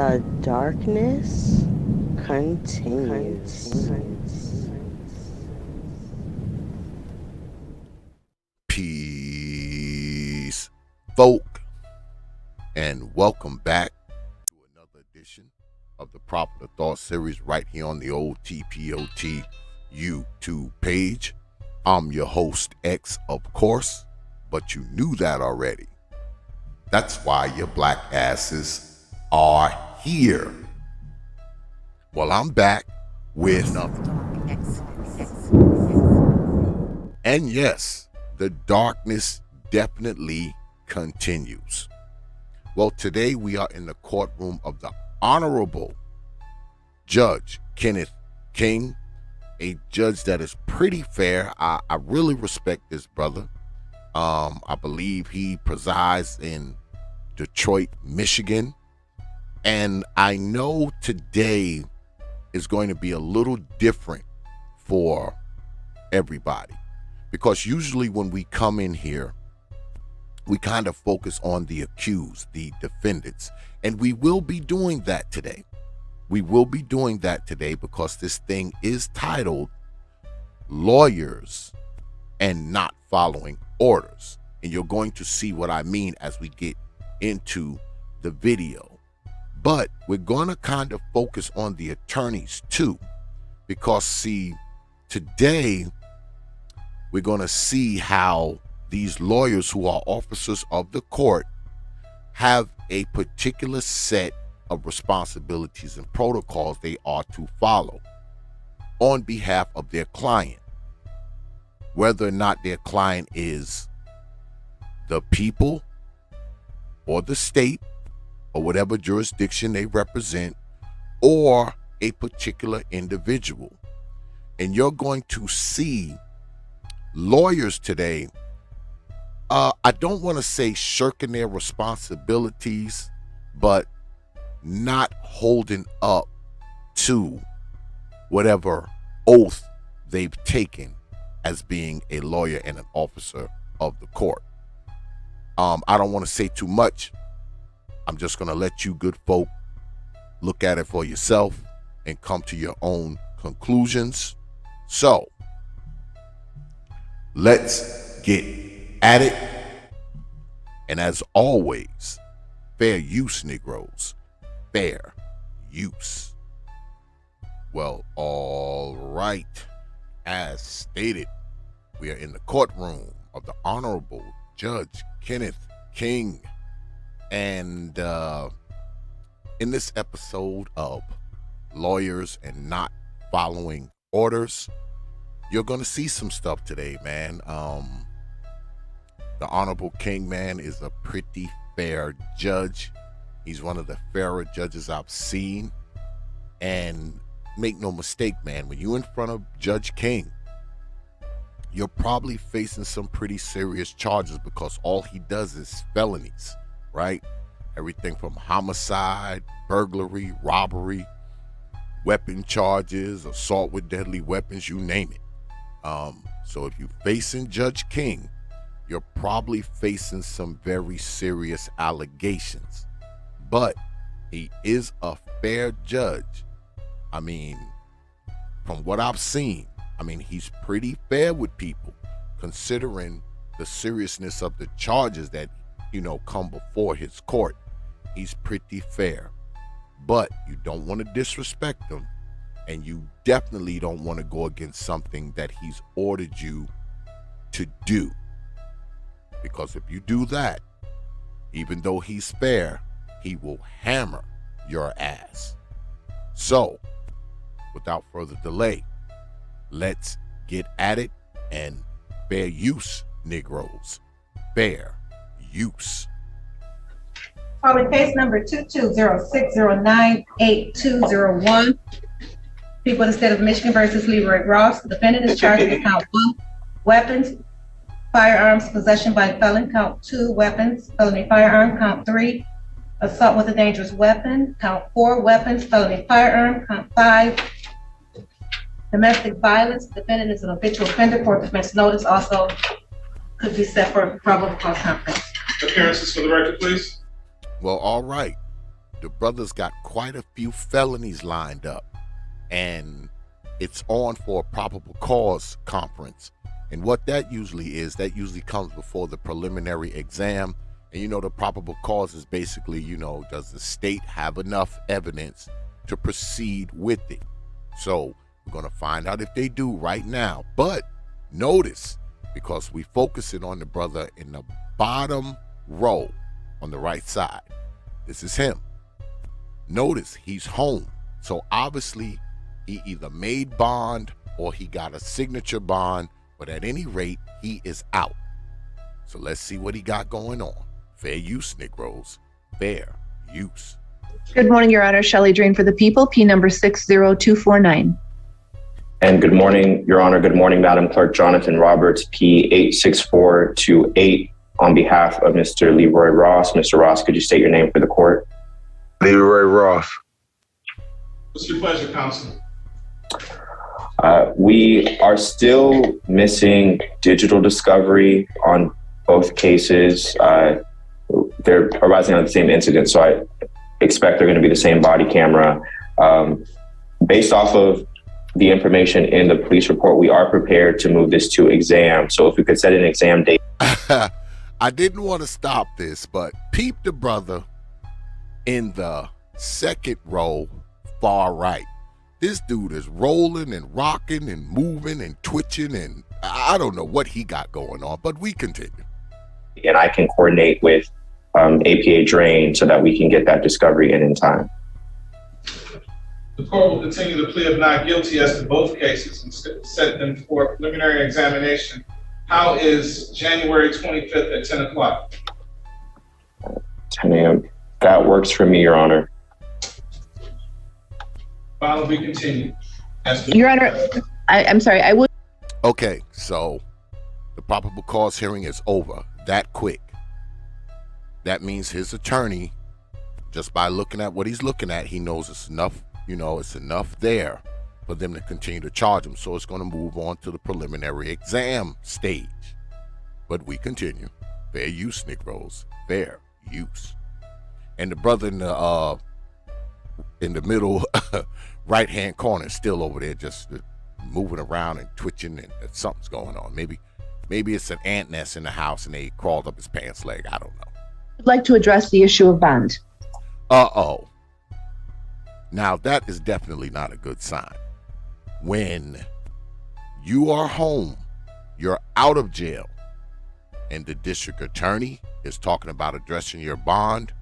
The darkness continues. Peace, folk, and welcome back to another edition of the Proper Thought series right here on the old T.P.O.T YouTube page. I'm your host, X, of course, but you knew that already. That's why your black asses are here. Well, I'm back with and yes, the darkness definitely continues. Well, today we are in the courtroom of the Honorable Judge Kenneth King, a judge that is pretty fair. I really respect this brother. I believe he presides in Detroit, Michigan. And I know today is going to be a little different for everybody, because usually when we come in here, we kind of focus on the accused, the defendants, and we will be doing that today. We will be doing that today because this thing is titled Lawyers and Not Following Orders. And you're going to see what I mean as we get into the video. But we're going to kind of focus on the attorneys too, because see, today we're going to see how these lawyers who are officers of the court have a particular set of responsibilities and protocols they are to follow on behalf of their client, whether or not their client is the people or the state or whatever jurisdiction they represent, or a particular individual. And you're going to see lawyers today, I don't want to say shirking their responsibilities, but not holding up to whatever oath they've taken as being a lawyer and an officer of the court. I don't want to say too much. I'm just going to let you good folk look at it for yourself and come to your own conclusions. So let's get at it. And as always, fair use, Negroes. Fair use. Well, all right. As stated, we are in the courtroom of the Honorable Judge Kenneth King. And in this episode of Lawyers and Not Following Orders, you're going to see some stuff today, man. The Honorable King, man, is a pretty fair judge. He's one of the fairer judges I've seen. And make no mistake, man, when you're in front of Judge King, you're probably facing some pretty serious charges because all he does is felonies, right? Everything from homicide, burglary, robbery, weapon charges, assault with deadly weapons, you name it. So if you're facing Judge King, you're probably facing some very serious allegations. But he is a fair judge. I mean, from what I've seen, he's pretty fair with people, considering the seriousness of the charges that, come before his court. He's pretty fair. But you don't want to disrespect him, and you definitely don't want to go against something that he's ordered you to do. Because if you do that, even though he's fair, he will hammer your ass. So, without further delay, let's get at it. And fair use, Negroes. Fair use. Calling case number 2206098201. People of the State of Michigan versus Leroy Ross. The defendant is charged with count 1, weapons, firearms, possession by felon, count 2, weapons, felony firearm, count 3, assault with a dangerous weapon, count 4, weapons, felony firearm, count 5, domestic violence. The defendant is an habitual offender. Court defense notice also could be set for probable cause conference. Appearances for the record, please. Well, all right. the brother's got quite a few felonies lined up, and it's on for a probable cause conference. And what that usually comes before the preliminary exam. And the probable cause is basically, does the state have enough evidence to proceed with it? So we're going to find out if they do right now. But notice, because we focusing on the brother in the bottom row on the right side, this is him. Notice he's home. So obviously he either made bond or he got a signature bond, but at any rate, he is out. So let's see what he got going on. Fair use, Negroes. Fair use. Good morning, Your Honor. Shelley Drain for the people, P number 60249. And good morning, Your Honor. Good morning, Madam Clerk. Jonathan Roberts, P86428, on behalf of Mr. Leroy Ross. Mr. Ross, could you state your name for the court? Leroy Ross. What's your pleasure, counsel? We are still missing digital discovery on both cases. They're arising out of the same incident, so I expect they're going to be the same body camera. Based off of the information in the police report, we are prepared to move this to exam. So if we could set an exam date. I didn't want to stop this, but peep the brother in the second row, far right. This dude is rolling and rocking and moving and twitching, and I don't know what he got going on, but we continue. And I can coordinate with APA Drain so that we can get that discovery in time. The court will continue the plea of not guilty as to both cases and set them for preliminary examination. How is January 25th at 10 o'clock? 10 a.m. That works for me, Your Honor. File will be continued. Your Honor, I'm sorry, I would. Okay, so the probable cause hearing is over that quick. That means his attorney, just by looking at what he's looking at, he knows it's enough, it's enough there for them to continue to charge him. So it's going to move on to the preliminary exam stage. But we continue. Fair use, Negroes. Fair use. And the brother in the middle right-hand corner is still over there just moving around and twitching, and something's going on. Maybe it's an ant nest in the house and they crawled up his pants leg. I don't know. I'd like to address the issue of bond. Uh-oh. Now, that is definitely not a good sign. When you are home, you're out of jail, and the district attorney is talking about addressing your bond,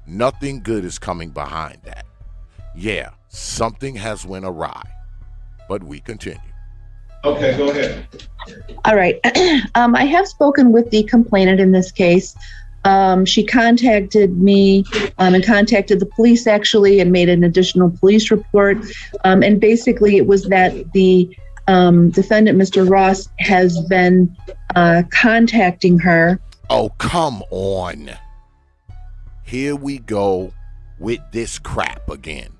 nothing good is coming behind that. Yeah, something has went awry, but we continue. Okay, go ahead. All right. I have spoken with the complainant in this case. She contacted me and contacted the police actually and made an additional police report. And basically it was that the defendant, Mr. Ross, has been contacting her. Oh, come on. Here we go with this crap again.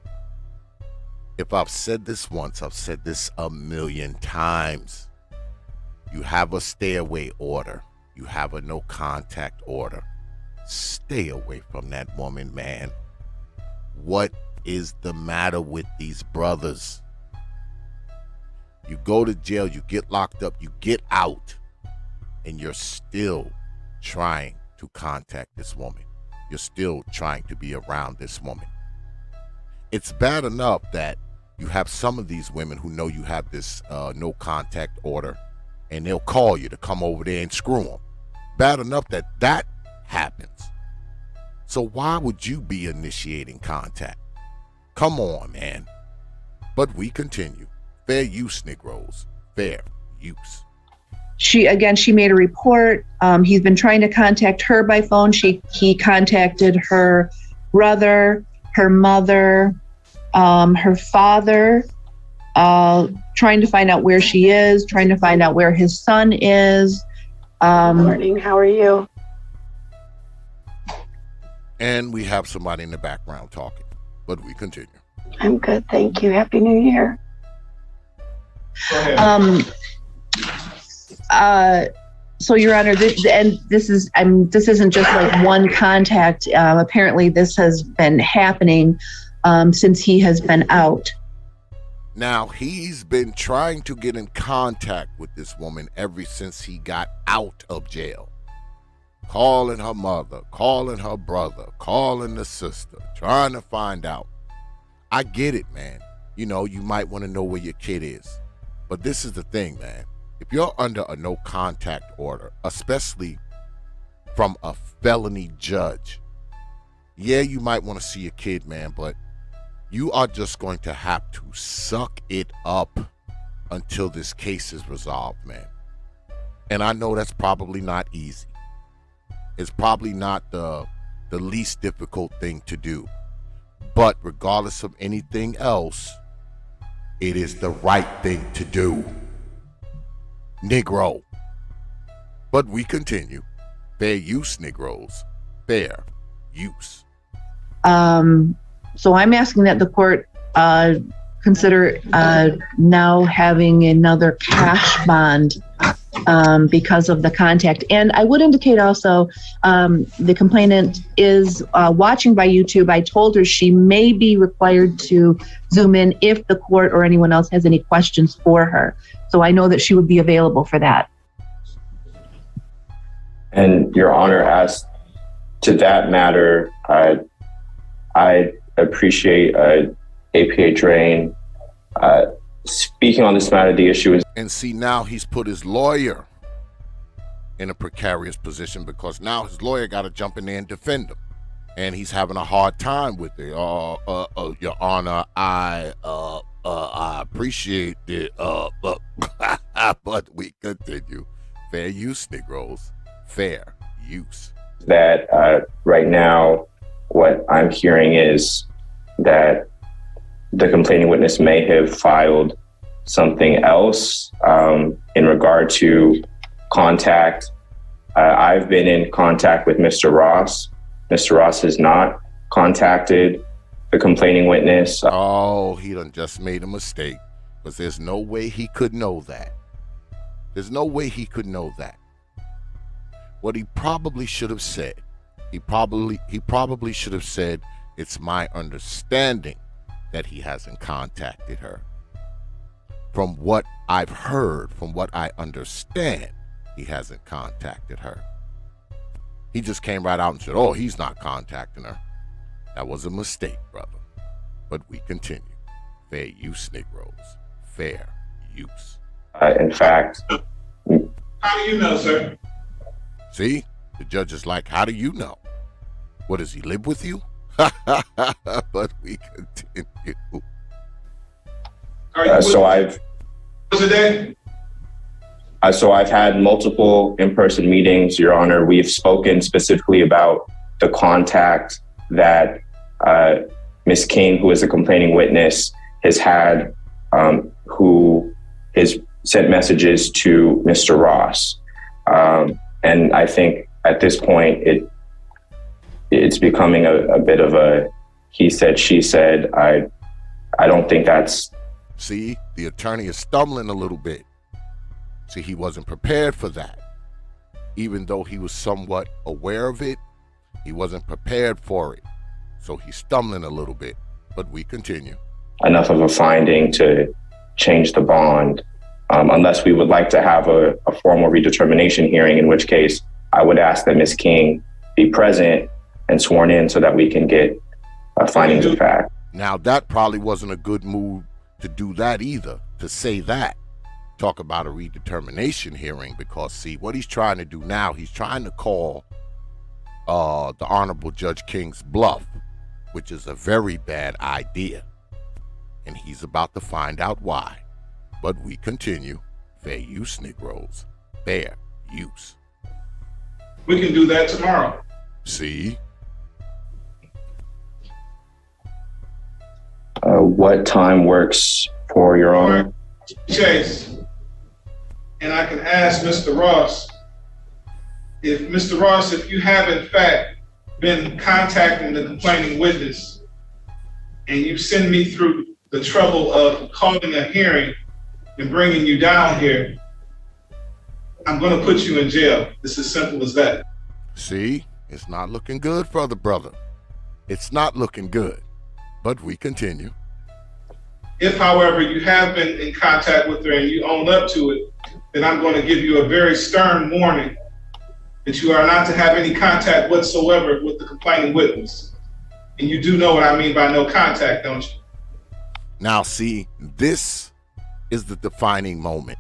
If I've said this once, I've said this a million times. You have a stay away order. You have a no contact order. Stay away from that woman, man. What is the matter with these brothers? You go to jail, you get locked up, you get out, and you're still trying to contact this woman. You're still trying to be around this woman. It's bad enough that you have some of these women who know you have this no contact order, and they'll call you to come over there and screw them. Bad enough that happens. So why would you be initiating contact? Come on, man. But we continue. Fair use, Negroes. Fair use. She made a report. He's been trying to contact her by phone. He contacted her brother, her mother, her father, trying to find out where she is, trying to find out where his son is. Good morning. How are you? And we have somebody in the background talking, but we continue. I'm good, thank you. Happy New Year. Go ahead. So, Your Honor, this isn't just like one contact. Apparently, this has been happening since he has been out. Now, he's been trying to get in contact with this woman ever since he got out of jail. Calling her mother, calling her brother, calling the sister, trying to find out. I get it, man. You know, you might want to know where your kid is. But this is the thing, man. If you're under a no contact order, especially from a felony judge, yeah, you might want to see your kid, man, but you are just going to have to suck it up until this case is resolved, man. And I know that's probably not easy. It's probably not the least difficult thing to do. But regardless of anything else, it is the right thing to do. Negro. But we continue. Fair use, Negroes. Fair use. So I'm asking that the court consider now having another cash bond because of the contact. And I would indicate also the complainant is watching by YouTube. I told her she may be required to Zoom in if the court or anyone else has any questions for her. So I know that she would be available for that. And Your Honor, as to that matter, I appreciate APA Drain speaking on this matter. The issue is, and see, now he's put his lawyer in a precarious position because now his lawyer got to jump in there and defend him, and he's having a hard time with it. Your Honor, I appreciate it, but we continue. Fair use, Negroes. Fair use. that right now, what I'm hearing is that the complaining witness may have filed something else in regard to contact. I've been in contact with Mr. Ross. Mr. Ross has not contacted the complaining witness. Oh, he done just made a mistake, because there's no way he could know that. There's no way he could know that. What he probably should have said, he probably should have said, it's my understanding that he hasn't contacted her. From what I've heard, from what I understand, he hasn't contacted her. He just came right out and said, oh, he's not contacting her. That was a mistake, brother. But we continue. Fair use, Negroes. Fair use. In fact, How do you know, sir? See? The judge is like, how do you know? What, does he live with you? But we continue. Are you so I've today? So I've had multiple in-person meetings, Your Honor. We've spoken specifically about the contact that Ms. King, who is a complaining witness, has had, who has sent messages to Mr. Ross. And I think at this point, it's becoming a bit of a he said, she said. I don't think that's... See, the attorney is stumbling a little bit. See, he wasn't prepared for that. Even though he was somewhat aware of it, he wasn't prepared for it. So he's stumbling a little bit, but we continue. enough of a finding to change the bond, unless we would like to have a formal redetermination hearing, in which case I would ask that Ms. King be present and sworn in so that we can get findings of fact. Now, that probably wasn't a good move to do that either, to say that. Talk about a redetermination hearing, because see, what he's trying to do now, he's trying to call the Honorable Judge King's bluff, which is a very bad idea. And he's about to find out why. But we continue. Fair use, Negroes. Fair use. We can do that tomorrow. See? What time works for Your Honor? Chase. And I can ask Mr. Ross, if you have in fact been contacting the complaining witness and you send me through the trouble of calling a hearing and bringing you down here, I'm going to put you in jail. It's as simple as that. See, it's not looking good for the brother. It's not looking good, but we continue. If, however, you have been in contact with her and you own up to it, then I'm going to give you a very stern warning that you are not to have any contact whatsoever with the complaining witness. And you do know what I mean by no contact, don't you? Now, see, this is the defining moment.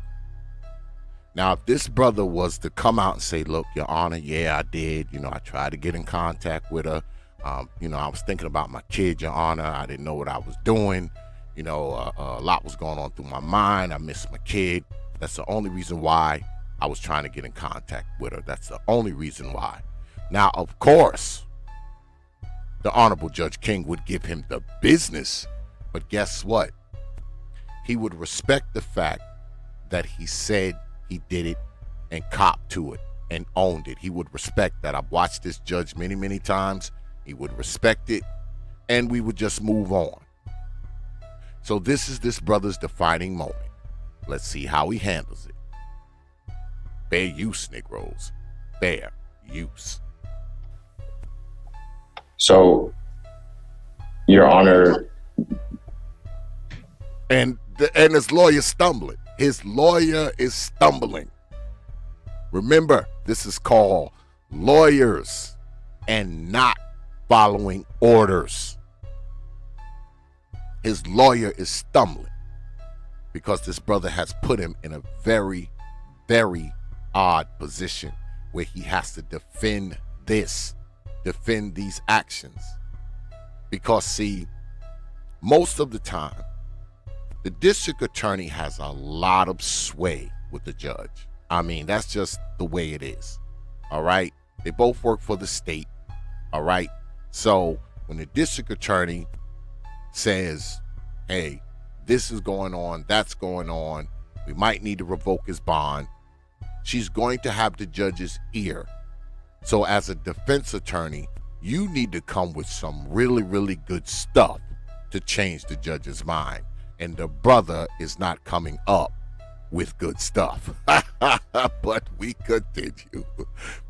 Now, if this brother was to come out and say, look, Your Honor, yeah, I did. I tried to get in contact with her. I was thinking about my kid, Your Honor. I didn't know what I was doing. A lot was going on through my mind. I missed my kid. That's the only reason why I was trying to get in contact with her. That's the only reason why. Now, of course, the Honorable Judge King would give him the business. But guess what? He would respect the fact that he said he did it and copped to it and owned it. He would respect that. I've watched this judge many, many times. He would respect it, and we would just move on. So this is this brother's defining moment. Let's see how he handles it. Fair use, Negroes. Fair use. So, Your Honor. And his lawyer's stumbling. His lawyer is stumbling. Remember, this is called lawyers and not following orders. His lawyer is stumbling because this brother has put him in a very, very odd position where he has to defend these actions. Because, see, most of the time, the district attorney has a lot of sway with the judge. I mean, that's just the way it is. All right? They both work for the state. All right? So when the district attorney says, hey, this is going on, that's going on, we might need to revoke his bond, she's going to have the judge's ear. So as a defense attorney, you need to come with some really, really good stuff to change the judge's mind. And the brother is not coming up with good stuff. But we continue.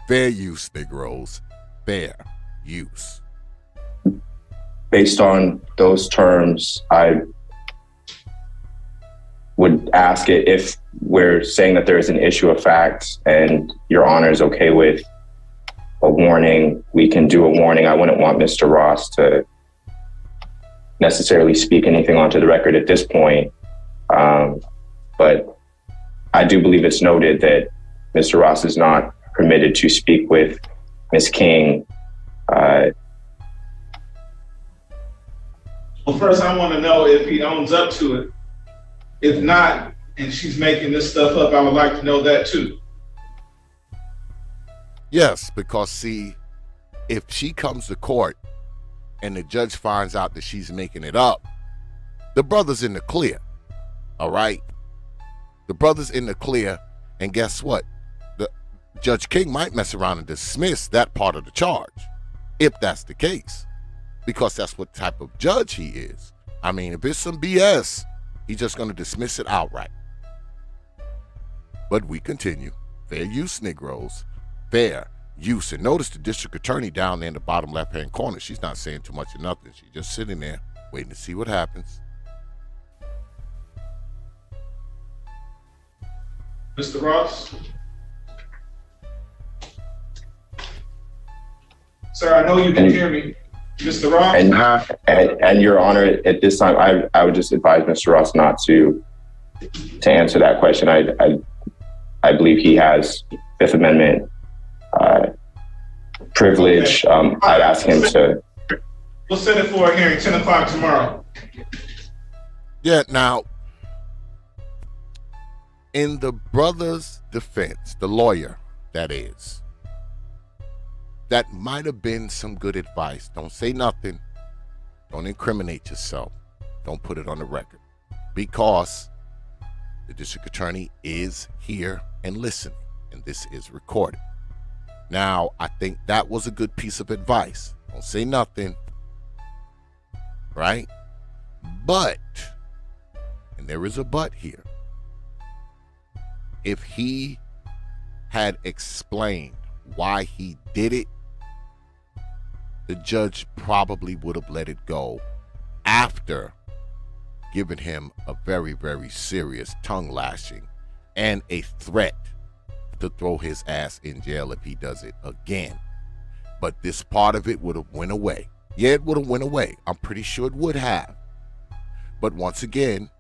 Fair use, Negroes. Fair use. Based on those terms, I would ask it if we're saying that there is an issue of fact and Your Honor is okay with a warning, we can do a warning. I wouldn't want Mr. Ross to necessarily speak anything onto the record at this point. But I do believe it's noted that Mr. Ross is not permitted to speak with Ms. King. Well, first, I want to know if he owns up to it. If not, and she's making this stuff up, I would like to know that too. Yes, because see, if she comes to court and the judge finds out that she's making it up, the brother's in the clear. All right? The brother's in the clear, and guess what? The Judge King might mess around and dismiss that part of the charge, if that's the case, because that's what type of judge he is. I mean, if it's some BS, he's just going to dismiss it outright. But we continue. Fair use, Negroes. Fair use. And notice the district attorney down there in the bottom left-hand corner. She's not saying too much or nothing. She's just sitting there waiting to see what happens. Mr. Ross? Sir, I know you can hear me. Mr. Ross? And Your Honor, at this time, I would just advise Mr. Ross not to answer that question. I believe he has Fifth Amendment privilege. Okay. I'd ask him to. We'll set it for a hearing, 10 o'clock tomorrow. Yeah, now, in the brother's defense, the lawyer, that is, that might have been some good advice. Don't say nothing. Don't incriminate yourself. Don't put it on the record. Because the district attorney is here and listening, and this is recorded. Now, I think that was a good piece of advice. Don't say nothing. Right? But, and there is a but here, if he had explained why he did it, the judge probably would have let it go after giving him a very, very serious tongue lashing and a threat to throw his ass in jail if he does it again. But this part of it would have went away. Yeah, it would have went away. I'm pretty sure it would have. But once again,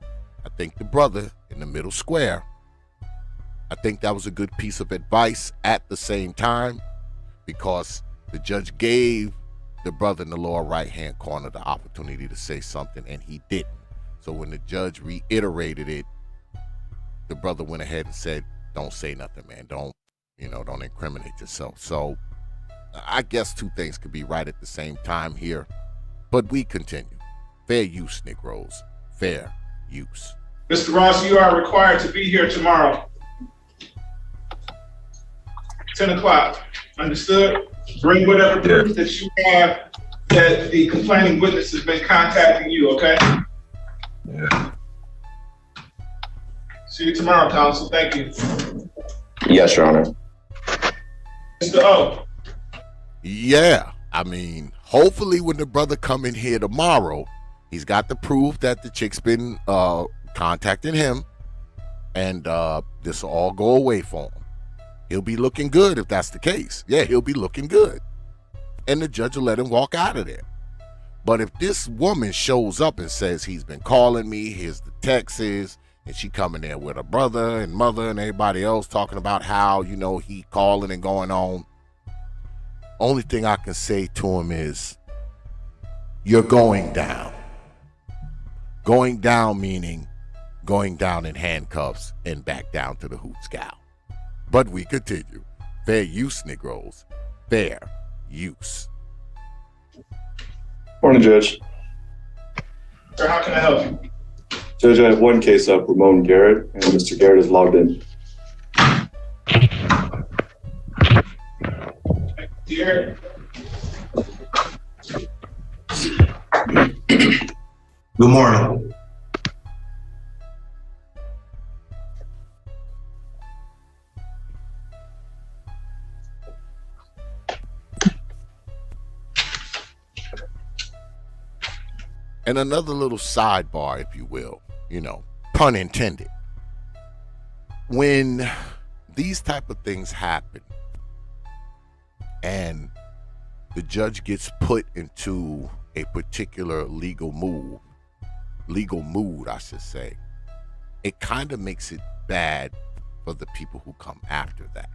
I think the brother in the middle square, I think that was a good piece of advice at the same time, because the judge gave the brother in the lower right-hand corner the opportunity to say something, and he didn't. So when the judge reiterated it, the brother went ahead and said, don't say nothing, man. Don't incriminate yourself. So I guess two things could be right at the same time here, but we continue. Fair use, Negroes. Fair use. Mr. Ross, you are required to be here tomorrow. 10 o'clock. Understood? Bring whatever proof that you have that the complaining witness has been contacting you, okay? Yeah. See you tomorrow, counsel. Thank you. Yes, Your Honor. Mr. O. Yeah, I mean, hopefully when the brother come in here tomorrow, he's got the proof that the chick's been contacting him, and this will all go away for him. He'll be looking good if that's the case. Yeah, he'll be looking good. And the judge will let him walk out of there. But if this woman shows up and says, he's been calling me, here's the texts, and she coming there with her brother and mother and everybody else talking about how, he calling and going on, only thing I can say to him is, you're going down. Going down meaning going down in handcuffs and back down to the hoot scow. But we continue. Fair use, Negroes. Fair use. Morning, Judge. Sir, how can I help you? Judge, I have one case up, Ramon Garrett, and Mr. Garrett is logged in. Dear. Good morning. And another little sidebar, if you will, pun intended. When these type of things happen and the judge gets put into a particular legal mood, I should say, it kind of makes it bad for the people who come after that,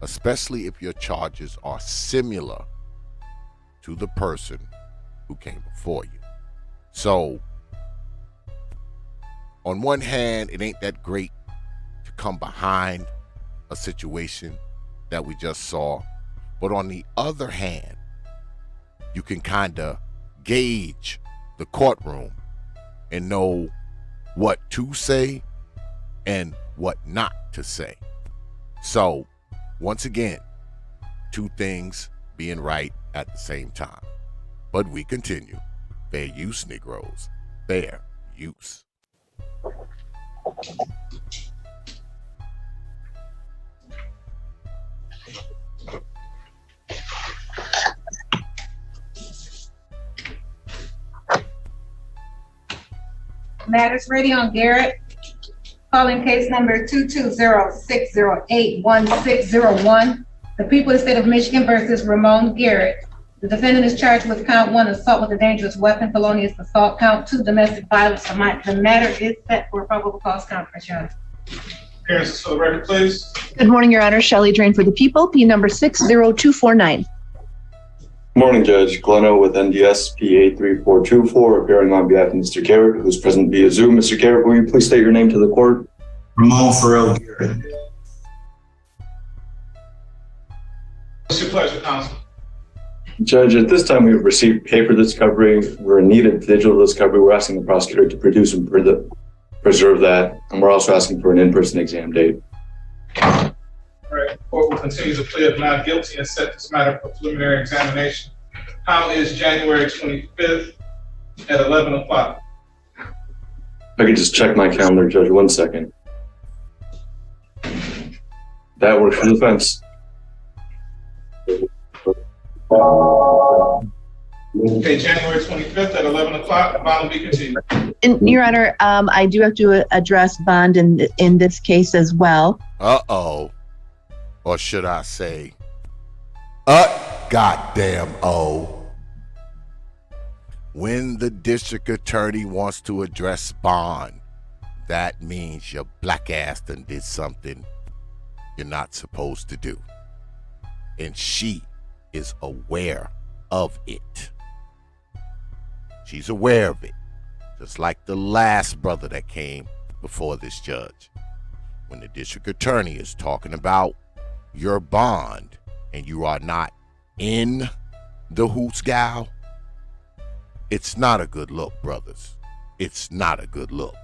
especially if your charges are similar to the person who came before you. So on one hand, it ain't that great to come behind a situation that we just saw, but on the other hand, you can kind of gauge the courtroom and know what to say and what not to say. So once again, two things being right at the same time. But we continue. Fair use, Negroes. Fair use. Matters ready on Garrett. Calling case number 220-608-1601. The people of the state of Michigan versus Ramon Garrett. The defendant is charged with count 1, assault with a dangerous weapon, felonious assault, count 2, domestic violence. The matter is set for a probable cause conference, Your Honor. Appearances for the record, please. Good morning, Your Honor. Shelley Drain for the people, P number 60249. Morning, Judge. Gleno with NDS P83424, appearing on behalf of Mr. Garrett, who is present via Zoom. Mr. Garrett, will you please state your name to the court? Ramon Farrell Garrett. What's your pleasure, counsel? Judge, at this time, we have received paper discovery. We're in need of digital discovery. We're asking the prosecutor to produce and preserve that. And we're also asking for an in-person exam date. All right, court will continue to plea of not guilty and set this matter for preliminary examination. How is January 25th at 11 o'clock? If I could just check my calendar, Judge, 1 second. That works for the defense. Okay, January 25th at 11 o'clock, bond will be continued. And, Your Honor, I do have to address bond in this case as well. Uh-oh. Or should I say, goddamn oh. When the district attorney wants to address bond, that means your black ass done did something you're not supposed to do. And she is aware of it. She's aware of it. Just like the last brother that came before this judge. When the district attorney is talking about your bond and you are not in the hoots gal, it's not a good look, brothers. It's not a good look.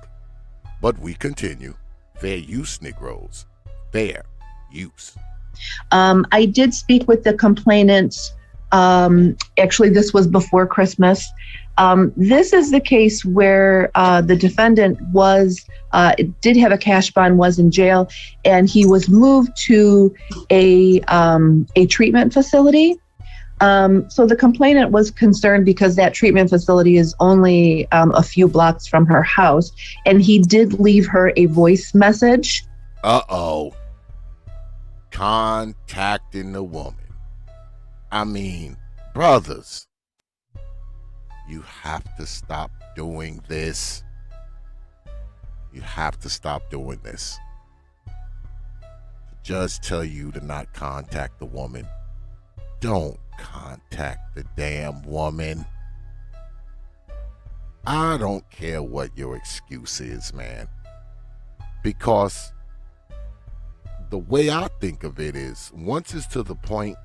But we continue. Fair use, Negroes. Fair use. I did speak with the complainant. Actually, this was before Christmas. This is the case where the defendant did have a cash bond, was in jail, and he was moved to a treatment facility. So the complainant was concerned because that treatment facility is only a few blocks from her house, and he did leave her a voice message. Uh-oh. Contacting the woman. I mean, brothers, you have to stop doing this. You have to stop doing this. The judge tell you to not contact the woman. Don't contact the damn woman. I don't care what your excuse is, man. Because the way I think of it is, once it's to the point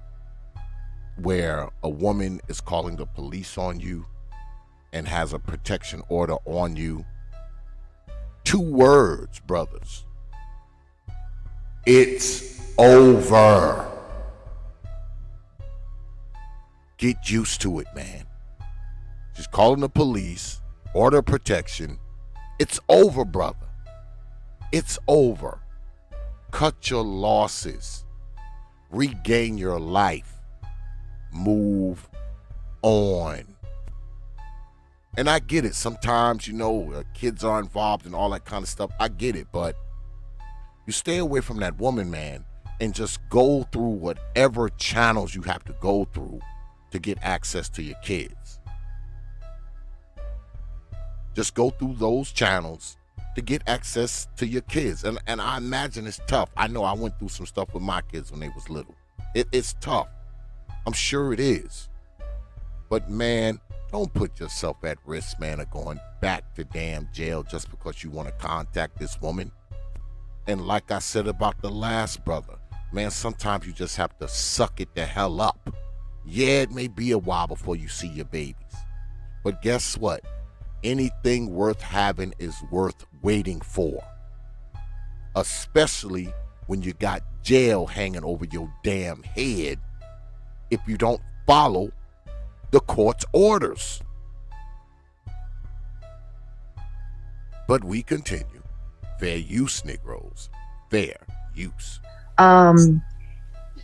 where a woman is calling the police on you and has a protection order on you, 2 words, brothers. It's over. Get used to it, man. Just calling the police, order protection. It's over, brother. It's over. Cut your losses. Regain your life. Move on. And I get it. Sometimes, kids are involved and all that kind of stuff. I get it. But you stay away from that woman, man, and just go through whatever channels you have to go through to get access to your kids. Just go through those channels to get access to your kids. And I imagine it's tough. I know I went through some stuff with my kids when they was little. It's tough. I'm sure it is. But, man, don't put yourself at risk, man, of going back to damn jail just because you want to contact this woman. And like I said about the last brother, man, sometimes you just have to suck it the hell up. Yeah, it may be a while before you see your babies. But guess what? Anything worth having is worth waiting for. Especially when you got jail hanging over your damn head if you don't follow the court's orders. But we continue. Fair use, Negroes. Fair use.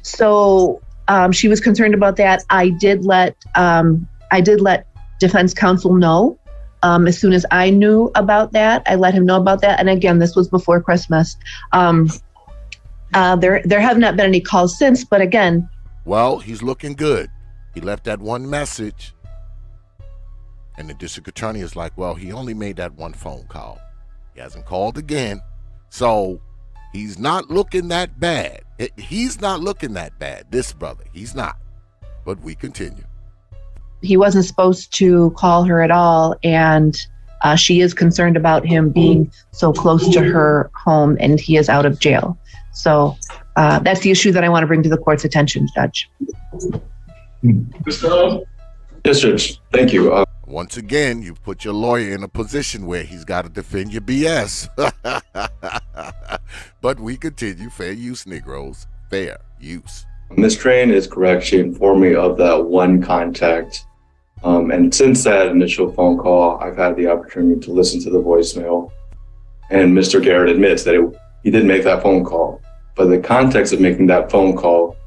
So she was concerned about that. I did let defense counsel know. As soon as I knew about that, I let him know about that. And again, this was before Christmas. There have not been any calls since, but again. Well, he's looking good. He left that one message. And the district attorney is like, well, he only made that one phone call. He hasn't called again. So he's not looking that bad. He's not looking that bad, this brother. He's not. But we continue. He wasn't supposed to call her at all, and she is concerned about him being so close to her home, and he is out of jail. So that's the issue that I want to bring to the court's attention, Judge. Mr. O? Yes, Judge. Thank you. Once again, you put your lawyer in a position where he's got to defend your BS. But we continue. Fair use, Negroes. Fair use. Ms. Train is correct. She informed me of that one contact. And since that initial phone call, I've had the opportunity to listen to the voicemail. And Mr. Garrett admits that he did make that phone call But the context of making that phone call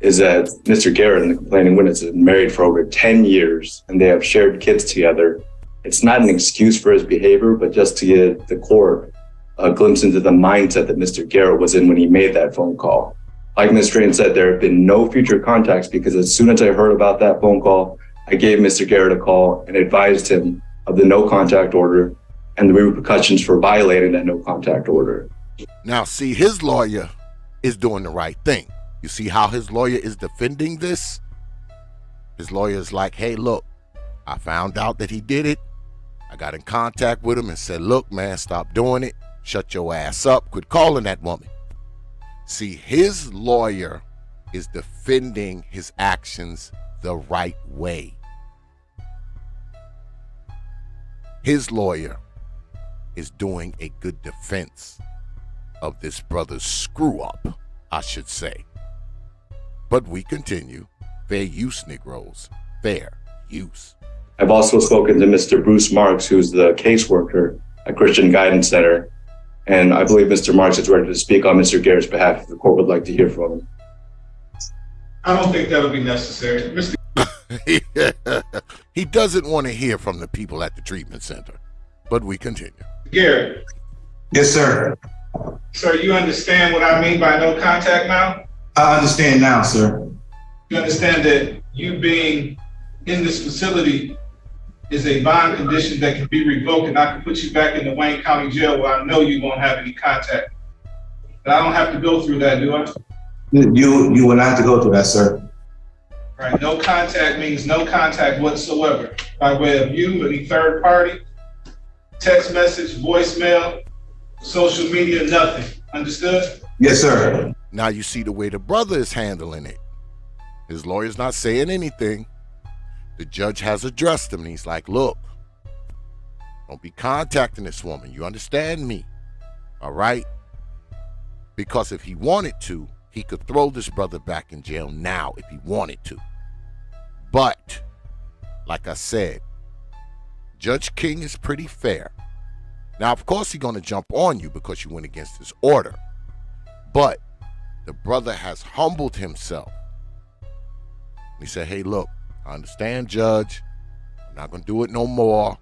is that Mr. Garrett and the complaining witness have been married for over 10 years and they have shared kids together. It's not an excuse for his behavior, but just to give the court a glimpse into the mindset that Mr. Garrett was in when he made that phone call. Like Ms. Strain said, there have been no future contacts because as soon as I heard about that phone call, I gave Mr. Garrett a call and advised him of the no contact order and the repercussions for violating that no contact order. Now, see, his lawyer is doing the right thing. You see how his lawyer is defending this? His lawyer is like, hey, look, I found out that he did it. I got in contact with him and said, look, man, stop doing it. Shut your ass up. Quit calling that woman. See, his lawyer is defending his actions the right way. His lawyer is doing a good defense of this brother's screw up, I should say. But we continue. Fair use, Negroes. Fair use. I've also spoken to Mr. Bruce Marks, who's the caseworker at Christian Guidance Center. And I believe Mr. Marks is ready to speak on Mr. Garrett's behalf if the court would like to hear from him. I don't think that'll be necessary. Mr. He doesn't want to hear from the people at the treatment center. But we continue. Garrett. Yes, sir. Sir, you understand what I mean by no contact now? I understand now, sir. You understand that you being in this facility is a bond condition that can be revoked, and I can put you back in the Wayne County Jail where I know you won't have any contact. But I don't have to go through that, do I? You will not have to go through that, sir. Right, no contact means no contact whatsoever by way of you, any third party, text message, voicemail, social media, nothing. Understood? Yes, sir. Now you see the way the brother is handling it. His lawyer's not saying anything. The judge has addressed him and he's like, look, don't be contacting this woman. You understand me? All right? Because if he wanted to, he could throw this brother back in jail now if he wanted to. But, like I said, Judge King is pretty fair. Now, of course, he's going to jump on you because you went against his order. But the brother has humbled himself. He said, hey, look, I understand, Judge. I'm not going to do it no more.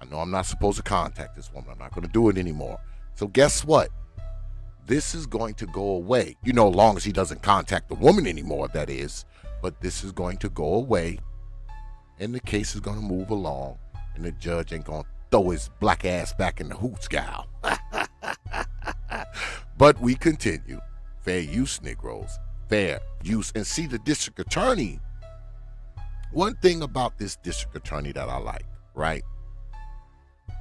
I know I'm not supposed to contact this woman. I'm not going to do it anymore. So guess what? This is going to go away. You know, as long as he doesn't contact the woman anymore, that is. But this is going to go away. And the case is going to move along. And the judge ain't going to throw his black ass back in the hoots gal. But we continue. Fair use, Negroes. Fair use. And see, the district attorney, one thing about this district attorney that I like, right?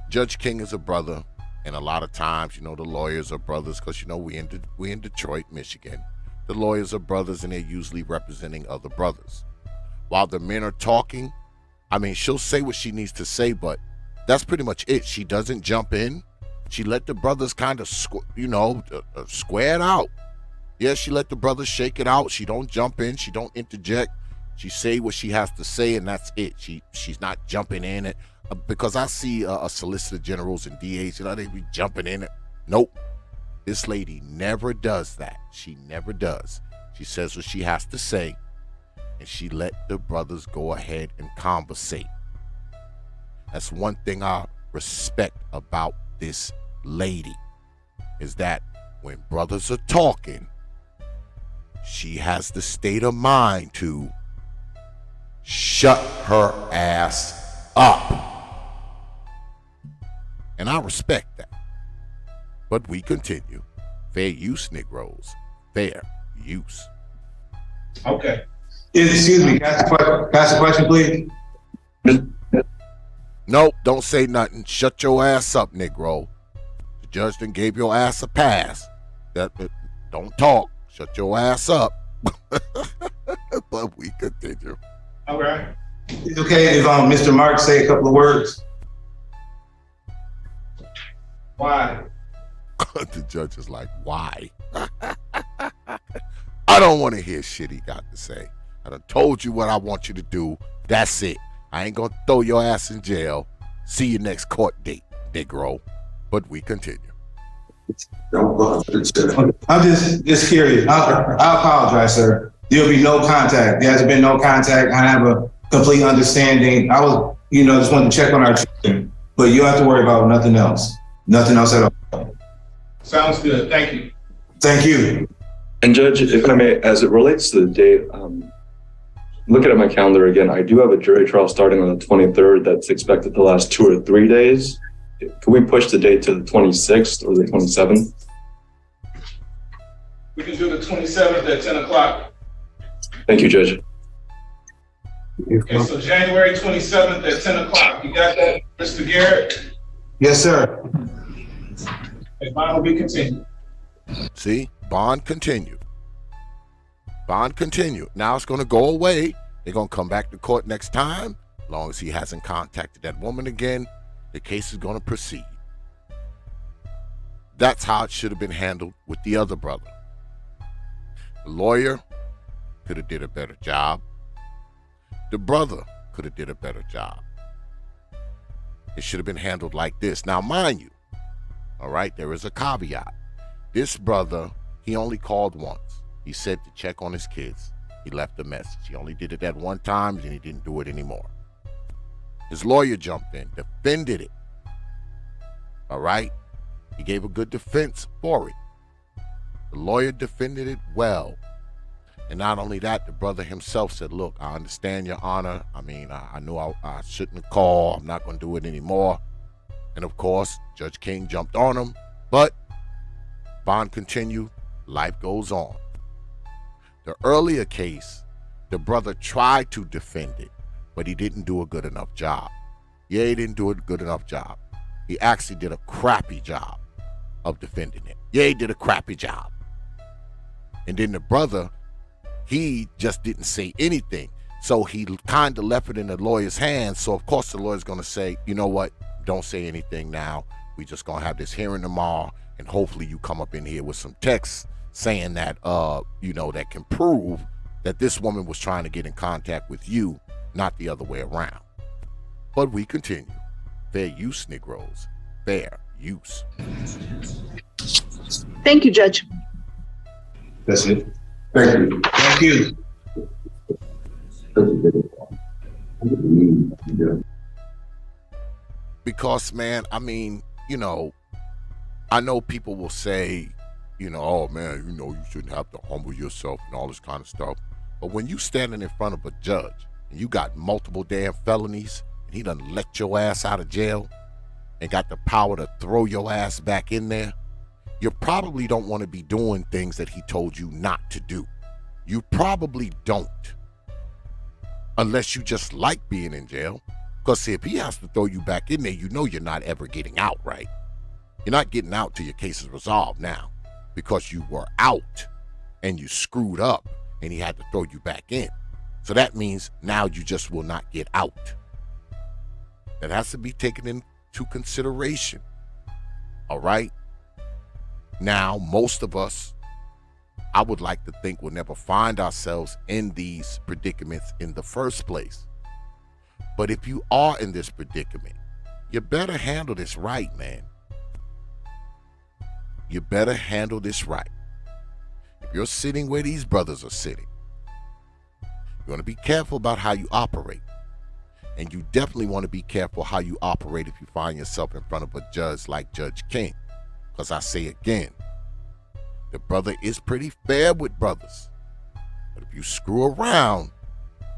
Judge King is a brother, and a lot of times, you know, the lawyers are brothers because, you know, we in Detroit, Michigan. The lawyers are brothers, and they're usually representing other brothers. While the men are talking, I mean, she'll say what she needs to say, but that's pretty much it. She doesn't jump in. She let the brothers kind of, square it out. Yeah, she let the brothers shake it out. She don't jump in. She don't interject. She say what she has to say, and that's it. She's not jumping in it. Because I see solicitor generals and DAs, you know, they be jumping in it. Nope. This lady never does that. She never does. She says what she has to say, and she let the brothers go ahead and conversate. That's one thing I respect about this lady, is that when brothers are talking, she has the state of mind to shut her ass up. And I respect that. But we continue. Fair use, Negroes. Fair use. Okay. Excuse me, can I ask a question, please? Nope, don't say nothing. Shut your ass up, Negro. The judge done gave your ass a pass. Don't talk. Shut your ass up. But we continue. Okay. It's okay if Mr. Mark say a couple of words? Why? The judge is like, why? I don't want to hear shit he got to say. I done told you what I want you to do. That's it. I ain't going to throw your ass in jail. See you next court date, Negro. But we continue. I'm just curious. I apologize, sir. There'll be no contact. There hasn't been no contact. I have a complete understanding. I was, just wanted to check on our children, but you don't have to worry about nothing else. Nothing else at all. Sounds good. Thank you. Thank you. And Judge, if I may, as it relates to the date, looking at my calendar again, I do have a jury trial starting on the 23rd that's expected to last 2 or 3 days. Can we push the date to the 26th or the 27th? We can do the 27th at 10 o'clock. Thank you, Judge. Okay, so January 27th at 10 o'clock. You got that, Mr. Garrett? Yes, sir. Okay, bond will be continued. See, bond continued. Bond continued. Now it's going to go away. They're going to come back to court next time. As long as he hasn't contacted that woman again, the case is going to proceed. That's how it should have been handled with the other brother. The lawyer could have did a better job. The brother could have did a better job. It should have been handled like this. Now, mind you, all right, there is a caveat. This brother, he only called once. He said to check on his kids. He left a message. He only did it that one time, and he didn't do it anymore. His lawyer jumped in, defended it. All right? He gave a good defense for it. The lawyer defended it well. And not only that, the brother himself said, look, I understand, Your Honor. I mean, I knew I shouldn't have called. I'm not going to do it anymore. And of course, Judge King jumped on him. But bond continued. Life goes on. The earlier case, the brother tried to defend it, but he didn't do a good enough job. Yeah, he didn't do a good enough job. He actually did a crappy job of defending it. Yeah, he did a crappy job. And then the brother, he just didn't say anything. So he kind of left it in the lawyer's hands. So of course the lawyer's going to say, you know what? Don't say anything now. We just going to have this hearing tomorrow. And hopefully you come up in here with some text saying that, that can prove that this woman was trying to get in contact with you, not the other way around. But we continue. Fair use, Negroes. Fair use. Thank you, Judge. That's it. Thank you. Thank you. Because, man, I mean, I know people will say, oh man, you shouldn't have to humble yourself and all this kind of stuff. But when you standing in front of a judge and you got multiple damn felonies and he done let your ass out of jail and got the power to throw your ass back in there, you probably don't want to be doing things that he told you not to do. You probably don't. Unless you just like being in jail. Because see, if he has to throw you back in there, you're not ever getting out, right? You're not getting out till your case is resolved now. Because you were out and you screwed up and he had to throw you back in. So that means now you just will not get out. That has to be taken into consideration. All right? Now, most of us, I would like to think, will never find ourselves in these predicaments in the first place. But if you are in this predicament, you better handle this right, man. You better handle this right. If you're sitting where these brothers are sitting, you want to be careful about how you operate. And you definitely want to be careful how you operate if you find yourself in front of a judge like Judge King. Because I say again, the brother is pretty fair with brothers. But if you screw around,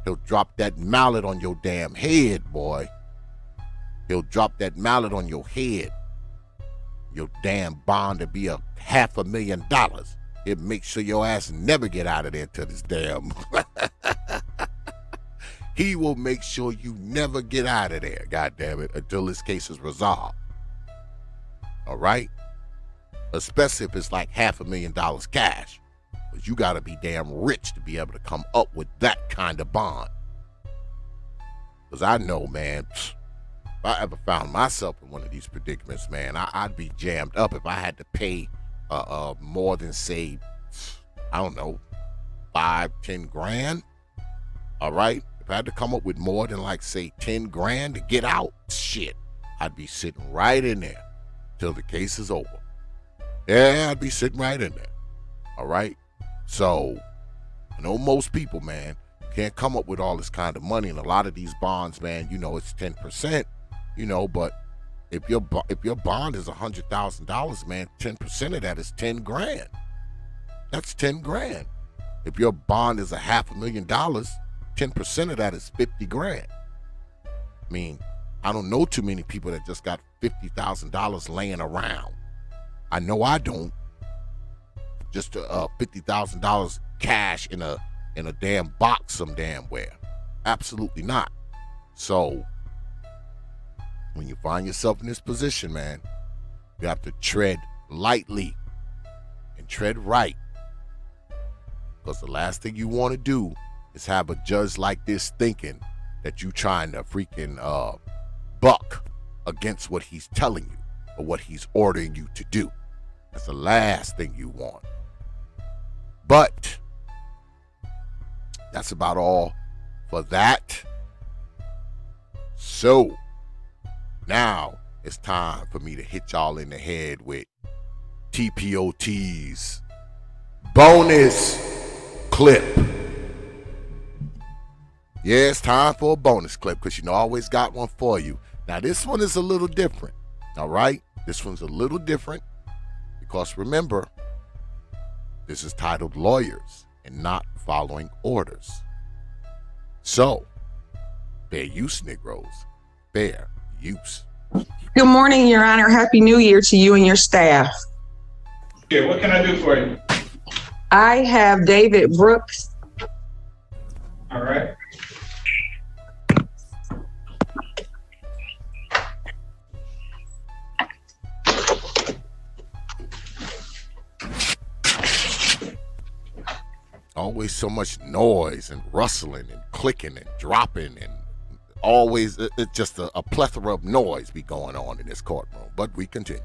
he'll drop that mallet on your damn head, boy. He'll drop that mallet on your head. Your damn bond to be $500,000. It makes sure your ass never get out of there to this damn. He will make sure you never get out of there, goddammit, until this case is resolved. All right? Especially if it's like $500,000 cash. But you gotta be damn rich to be able to come up with that kind of bond. Because I know, man, if I ever found myself in one of these predicaments, man, I'd be jammed up if I had to pay more than, say, I don't know, 5-10 grand. All right? If I had to come up with more than, like, say, 10 grand to get out, shit, I'd be sitting right in there till the case is over. Yeah, I'd be sitting right in there. All right. So, I know most people, man, can't come up with all this kind of money, and a lot of these bonds, man, you know, it's 10%, you know, but if your bond is $100,000, man, 10% of that is 10 grand. That's 10 grand. If your bond is $500,000, 10% of that is 50 grand. I mean, I don't know too many people that just got $50,000 laying around. I know I don't. Just $50,000 cash in a damn box some damn where. Absolutely not. So when you find yourself in this position, man, you have to tread lightly and tread right. Because the last thing you want to do is have a judge like this thinking that you trying to freaking buck against what he's telling you or what he's ordering you to do. That's the last thing you want. But that's about all for that. So now it's time for me to hit y'all in the head with T.P.O.T's bonus clip. Yeah, it's time for a bonus clip because you know I always got one for you. Now this one is a little different. All right, this one's a little different because remember, this is titled Lawyers and Not Following Orders. So, fair use, Negroes. Fair use. Good morning, Your Honor. Happy New Year to you and your staff. Yeah, what can I do for you? I have David Brooks. All right. Always so much noise and rustling and clicking and dropping and always it's just a plethora of noise be going on in this courtroom. But we continue.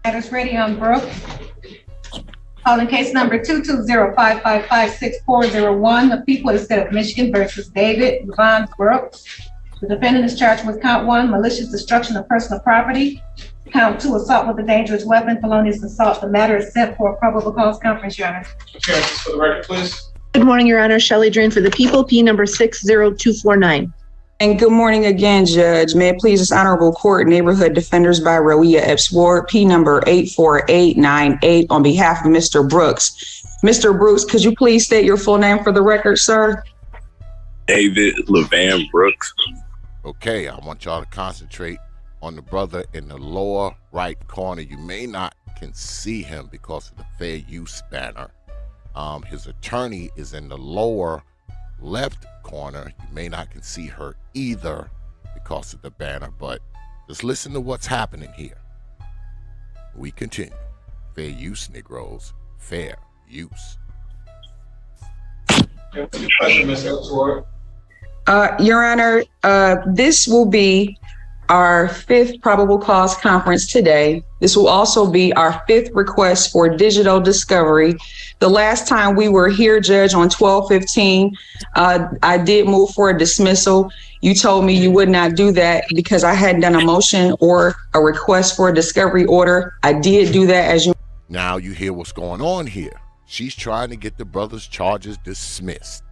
Matters ready on Brooks. Calling case number 220-555-6401, the people of the state of Michigan versus David Yvonne Brooks. The defendant is charged with count 1, malicious destruction of personal property. Count 2, assault with a dangerous weapon, felonious assault. The matter is set for a probable cause conference, Your Honor. Appearances for the record, please. Good morning, Your Honor. Shelley Drain for the people, P number 60249. And good morning again, Judge. May it please this honorable court, Neighborhood Defenders by Roia Epps Ward, P number 84898, on behalf of Mr. Brooks. Mr. Brooks, could you please state your full name for the record, sir? David LeVan Brooks. Okay, I want y'all to concentrate on the brother in the lower right corner. You may not can see him because of the fair use banner. His attorney is in the lower left corner. You may not can see her either because of the banner, but just listen to what's happening here. We continue. Fair use, Negroes. Fair use. What's your pleasure, Ms. Epps Ward? Your Honor, this will be our 5th probable cause conference today. This will also be our 5th request for digital discovery. The last time we were here, Judge, on 12/15, I did move for a dismissal. You told me you would not do that because I hadn't done a motion or a request for a discovery order. I did do that as you. Now you hear what's going on here. She's trying to get the brother's charges dismissed.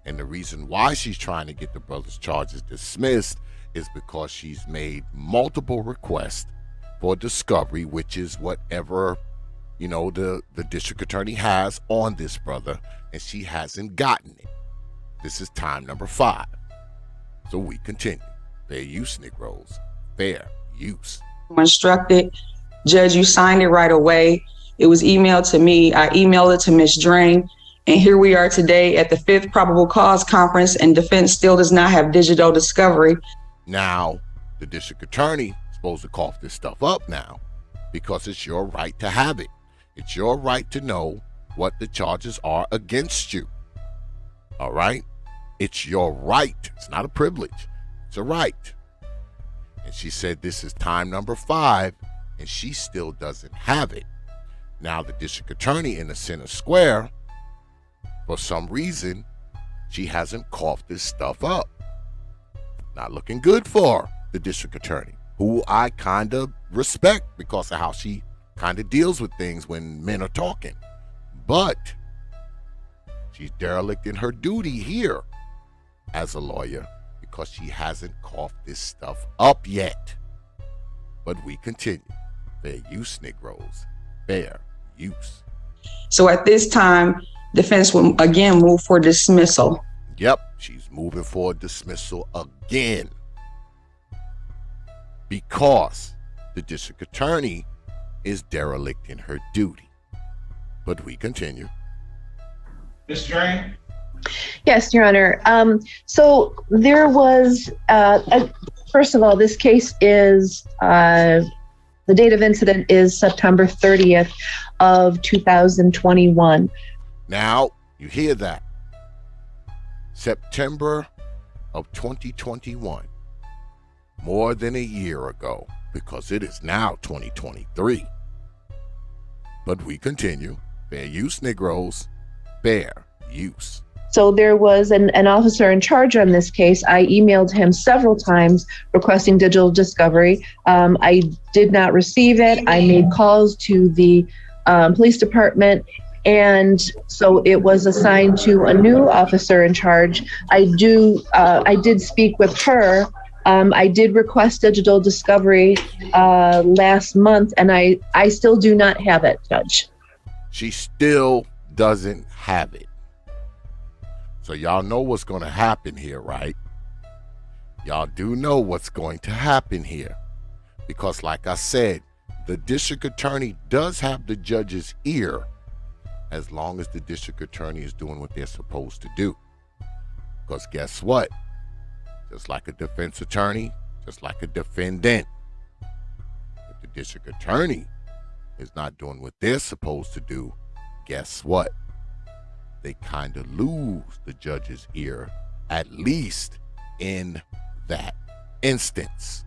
And the reason why she's trying to get the brother's charges dismissed is because she's made multiple requests for discovery, which is whatever, you know, the district attorney has on this brother, and she hasn't gotten it. This is time number 5. So we continue. Fair use, Negroes. Fair use. Instructed. Judge, you signed it right away. It was emailed to me. I emailed it to Ms. Drain. And here we are today at the 5th probable cause conference, and defense still does not have digital discovery. Now, the district attorney is supposed to cough this stuff up now because it's your right to have it. It's your right to know what the charges are against you. All right? It's your right. It's not a privilege. It's a right. And she said this is time number 5, and she still doesn't have it. Now, the district attorney in the center square, for some reason, she hasn't coughed this stuff up. Not looking good for her. the district attorney, who I kind of respect because of how she kind of deals with things when men are talking. But she's derelict in her duty here as a lawyer because she hasn't coughed this stuff up yet. But we continue. Fair use, Negroes. Fair use. So at this time, defense will again move for dismissal. Yep, she's moving for dismissal again because the district attorney is derelict in her duty. But we continue. Ms. Drain? Yes, Your Honor. So there was, first of all, this case is, the date of incident is September 30th of 2021. Now, you hear that. September of 2021. More than a year ago, because it is now 2023. But we continue. Fair use, Negroes. Fair use. So there was an officer in charge on this case. I emailed him several times requesting digital discovery. I did not receive it. I made calls to the police department, and so it was assigned to a new officer in charge. I did speak with her. I did request digital discovery last month, and I still do not have it, Judge. She still doesn't have it. So y'all know what's going to happen here, right? Y'all do know what's going to happen here. Because like I said, the district attorney does have the judge's ear as long as the district attorney is doing what they're supposed to do. Because guess what? Just like a defense attorney, just like a defendant, if the district attorney is not doing what they're supposed to do, guess what? They kind of lose the judge's ear, at least in that instance.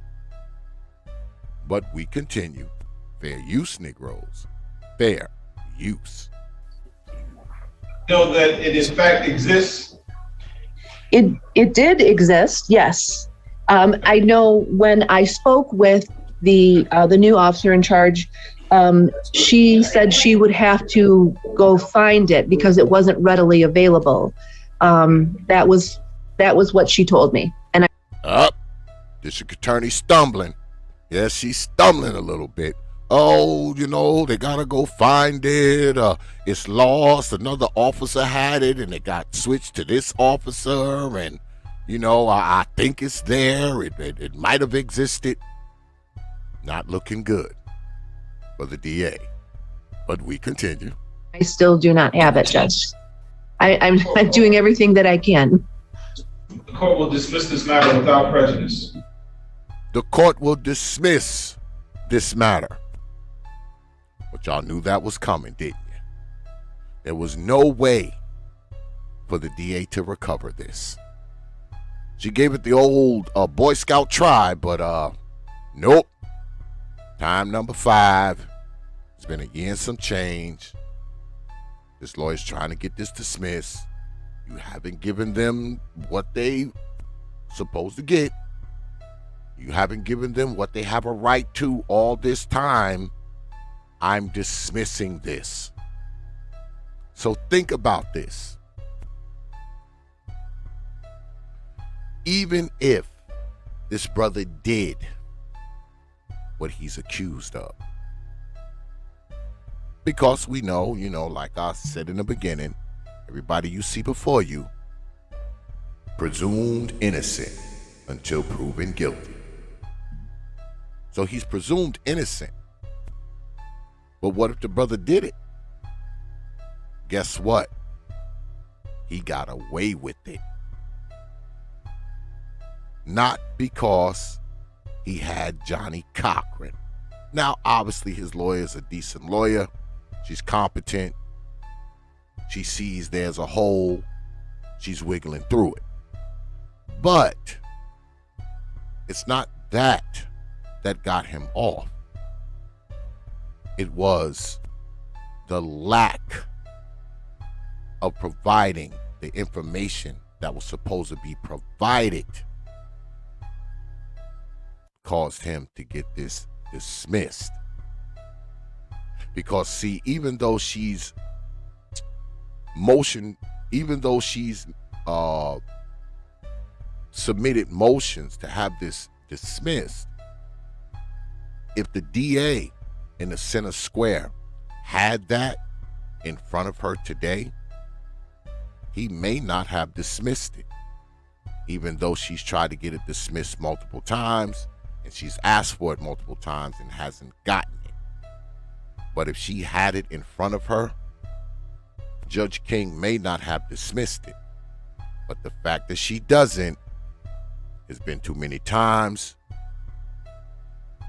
But we continue. Fair use, Negroes. Fair use. Know that it in fact exists? It did exist, yes. I know when I spoke with the new officer in charge, she said she would have to go find it because it wasn't readily available. That was what she told me. And District attorney stumbling. Yes, she's stumbling a little bit. Oh, they gotta go find it. It's lost. Another officer had it and it got switched to this officer. And, I think it's there. It might have existed. Not looking good for the DA. But we continue. I still do not have it, Judge. I'm doing everything that I can. The court will dismiss this matter without prejudice. The court will dismiss this matter. But y'all knew that was coming, didn't you? There was no way for the DA to recover this. She gave it the old Boy Scout try, but nope. Time number 5. It's been a year and some change. This lawyer's trying to get this dismissed. You haven't given them what they supposed to get. You haven't given them what they have a right to all this time. I'm dismissing this. So think about this. Even if this brother did what he's accused of, because we know, like I said in the beginning, everybody you see before you, presumed innocent until proven guilty. So he's presumed innocent. But what if the brother did it? Guess what? He got away with it. Not because he had Johnny Cochran. Now, obviously, his lawyer is a decent lawyer. She's competent. She sees there's a hole. She's wiggling through it. But it's not that got him off. It was the lack of providing the information that was supposed to be provided. caused him to get this dismissed. Because see, even though she's submitted motions to have this dismissed, if the DA in the center square had that in front of her today, he may not have dismissed it, even though she's tried to get it dismissed multiple times and she's asked for it multiple times and hasn't gotten it. But if she had it in front of her, Judge King may not have dismissed it. But the fact that she doesn't, it's been too many times.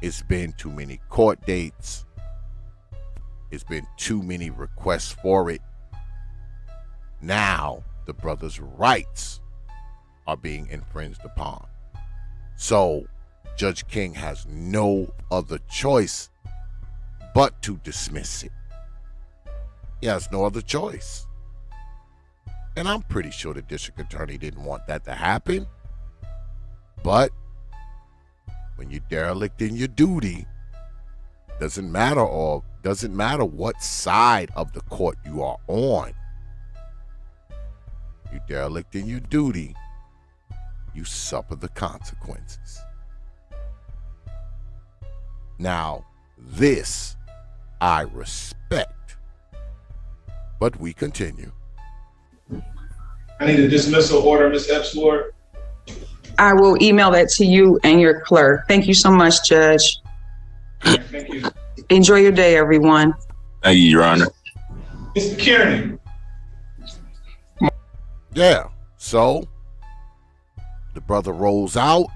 It's been too many court dates. It's been too many requests for it. Now the brother's rights are being infringed upon. So Judge King has no other choice but to dismiss it. He has no other choice. And I'm pretty sure the district attorney didn't want that to happen. But when you're derelict in your duty, doesn't matter what side of the court you are on. You derelict in your duty, you suffer the consequences. Now, this I respect, but we continue. I need a dismissal order, Ms. Epps-Ward. I will email that to you and your clerk. Thank you so much, Judge. Thank you. Enjoy your day, everyone. Thank you, Your Honor. Mr. Kearney. Yeah, so the brother rolls out,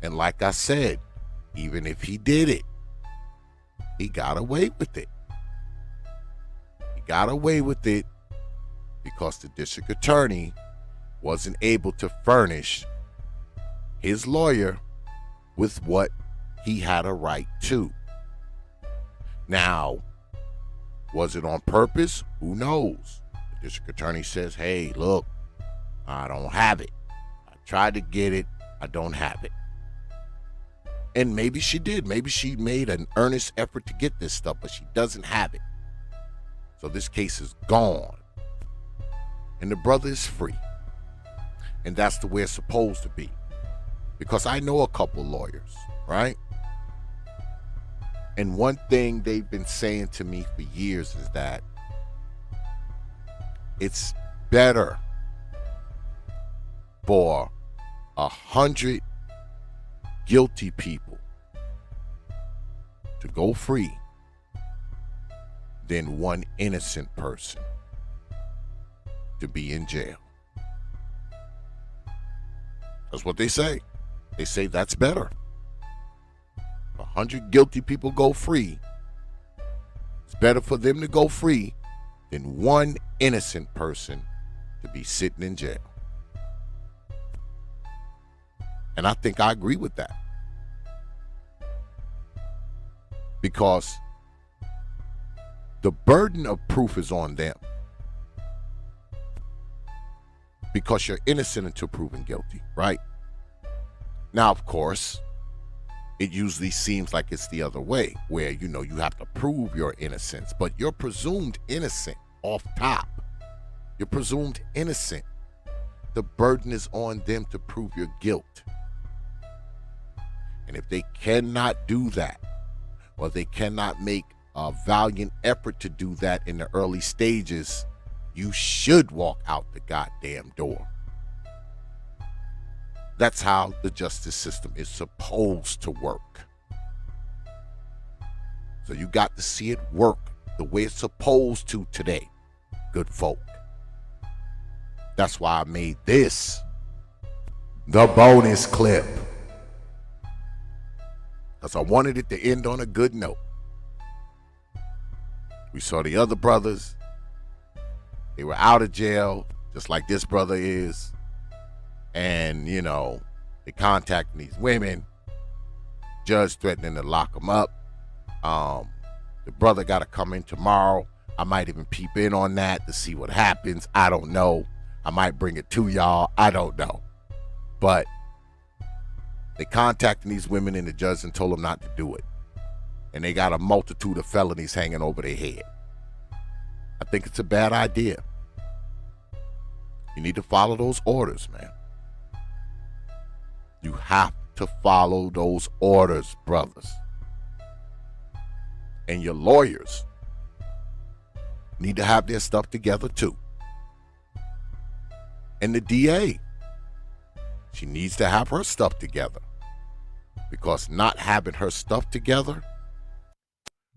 and like I said, even if he did it, he got away with it. He got away with it because the district attorney wasn't able to furnish his lawyer with what he had a right to. Now, was it on purpose? Who knows? The district attorney says, hey, look, I don't have it. I tried to get it. I don't have it. And maybe she did. Maybe she made an earnest effort to get this stuff, but she doesn't have it. So this case is gone. And the brother is free. And that's the way it's supposed to be. Because I know a couple lawyers, right? And one thing they've been saying to me for years is that it's better for 100 guilty people to go free than one innocent person to be in jail. That's what they say. They say that's better. 100 guilty people go free. It's better for them to go free than one innocent person to be sitting in jail. And I think I agree with that. Because the burden of proof is on them. Because you're innocent until proven guilty, right? Now, of course, it usually seems like it's the other way, where, you know, you have to prove your innocence, but you're presumed innocent off top. You're presumed innocent. The burden is on them to prove your guilt. And if they cannot do that, or they cannot make a valiant effort to do that in the early stages, you should walk out the goddamn door. That's how the justice system is supposed to work. So you got to see it work the way it's supposed to today, good folk. That's why I made this the bonus clip. Because I wanted it to end on a good note. We saw the other brothers. They were out of jail, just like this brother is. And, you know, they contacting these women. Judge threatening to lock them up. The brother got to come in tomorrow. I might even peep in on that to see what happens. I don't know. I might bring it to y'all. I don't know. But They contacting these women and the judge and told them not to do it. And they got a multitude of felonies hanging over their head. I think it's a bad idea. You need to follow those orders, man. You have to follow those orders, brothers. And your lawyers need to have their stuff together too. And the DA, she needs to have her stuff together. Because not having her stuff together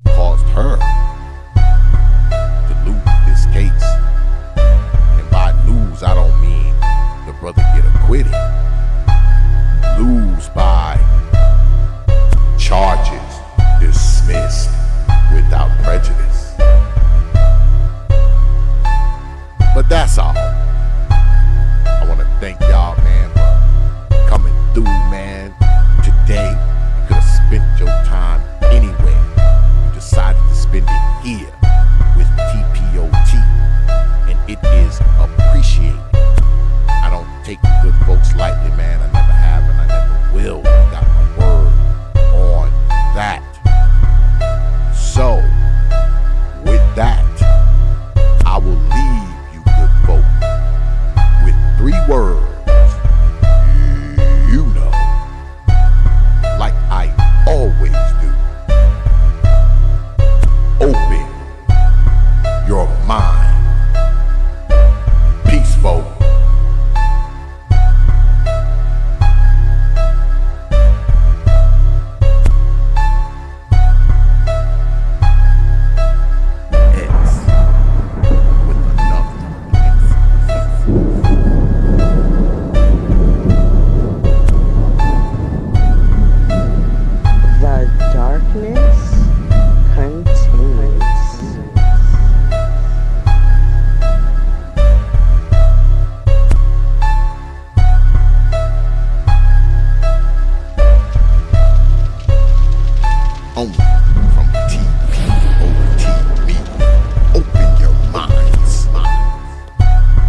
caused her to lose this case. And by lose, I don't mean the brother get acquitted. Lose by charges dismissed without prejudice. But that's all. I want to thank y'all, man, for coming through, man. Today, you could have spent your time anywhere. You decided to spend it here with T.P.O.T. And it is appreciated. I don't take you good folks lightly, man. I never have and I never will. I got my word on that. So, with that, I will leave you good folk with 3 words. You know, like I always do. Open your mind. Peace, folk. Only